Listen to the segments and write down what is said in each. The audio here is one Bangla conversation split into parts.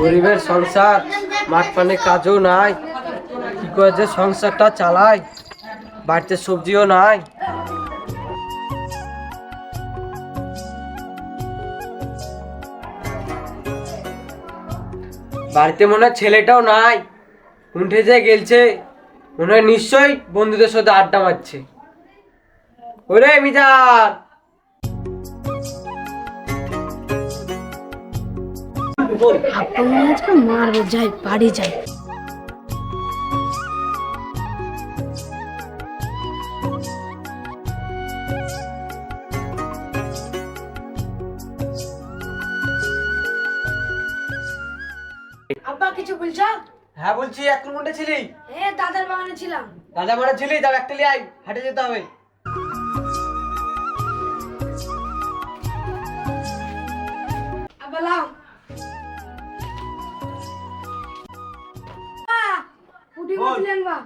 গরিবের সংসার, মাঠ পানে কাজও নাই, কি করে যে সংসারটা চালায়, বাড়িতে সবজিও নাই। বাড়িতে মনে হয় ছেলেটাও নাই, উঠে যে গেলছে, মনে হয় নিশ্চয়ই বন্ধুদের সাথে আড্ডা মারছে। ওরে মিজান, মারবো, যাই বাড়ি যাই। আব্বা কিছু বলছো? হ্যাঁ বলছি, এখন কোনটা ছিলি? দাদার বাগানে ছিলাম। দাদা মারা ছিলি, যাও একটা লিয়ে আয়, হাটে যেতে হবে। আব্বা লাও। পুটি বসলে আনবা?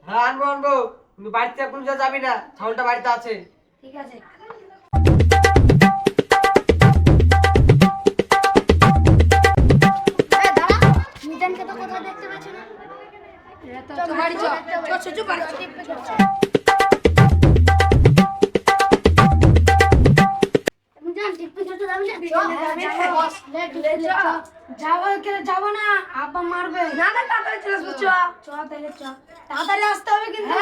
হ্যাঁ আনবো আনবো, কিন্তু বাড়িতে এখন যা যাবি না, ছাগলটা বাড়িতে আছে। ঠিক আছে। বাড়ি চ, বাড়ি চ। যাবো না, আব্বা মারবে। না না, তাড়াতাড়ি চলে আসবো। চ চ, তাহলে চ, তাড়াতাড়ি আসতে হবে কিন্তু।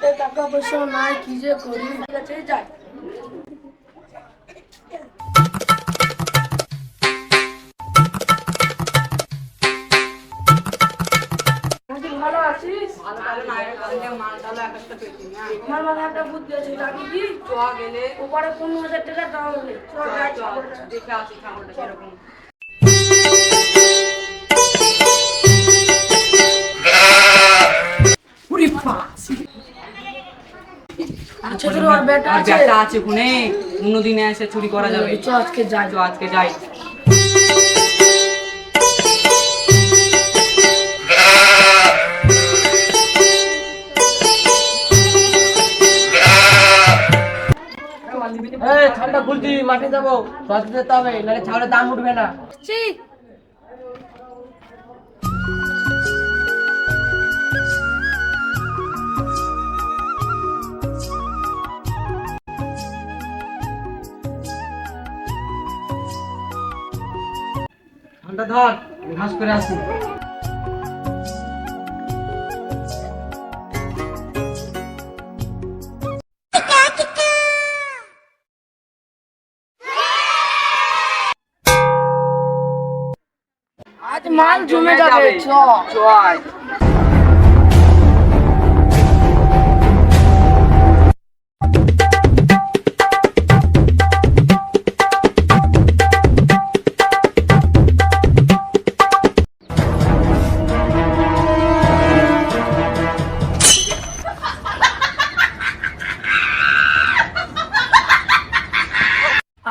টাকা পয়সা নাই, কি যে করি। ঠিক আছে, যাই। ভালো আছিস? আমার মাথায় একটা বুদ্ধি আছে, জানি কি? ওপারে 15,000 টাকা দাম হলে দেখে আসি ছাগলটা সেরকম। আছে কোনে অন্যদিনে এসে চুরি করা যাবে। আজকে যাই, আজকে যাই। ঠান্ডা খুলছি, মাঠে যাবো, সস যেতে হবে, নাহলে ছাগলের দাম উঠবে না। ঠান্ডা ধর, ঘাস করে আসি। আজ মাল জমে যাবে। চ চ।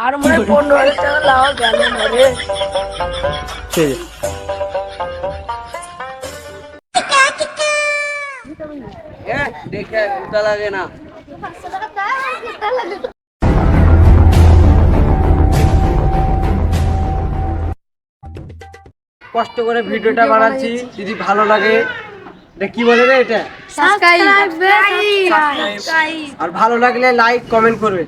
আর মনে 15,000 টাকা লাও গেল না রে। দেখে উল্টা লাগে না। কষ্ট করে ভিডিওটা বানাচ্ছি, যদি ভালো লাগে, এটা কি বলে রে, এটা সাবস্ক্রাইব। আর ভালো লাগলে লাইক কমেন্ট করবে।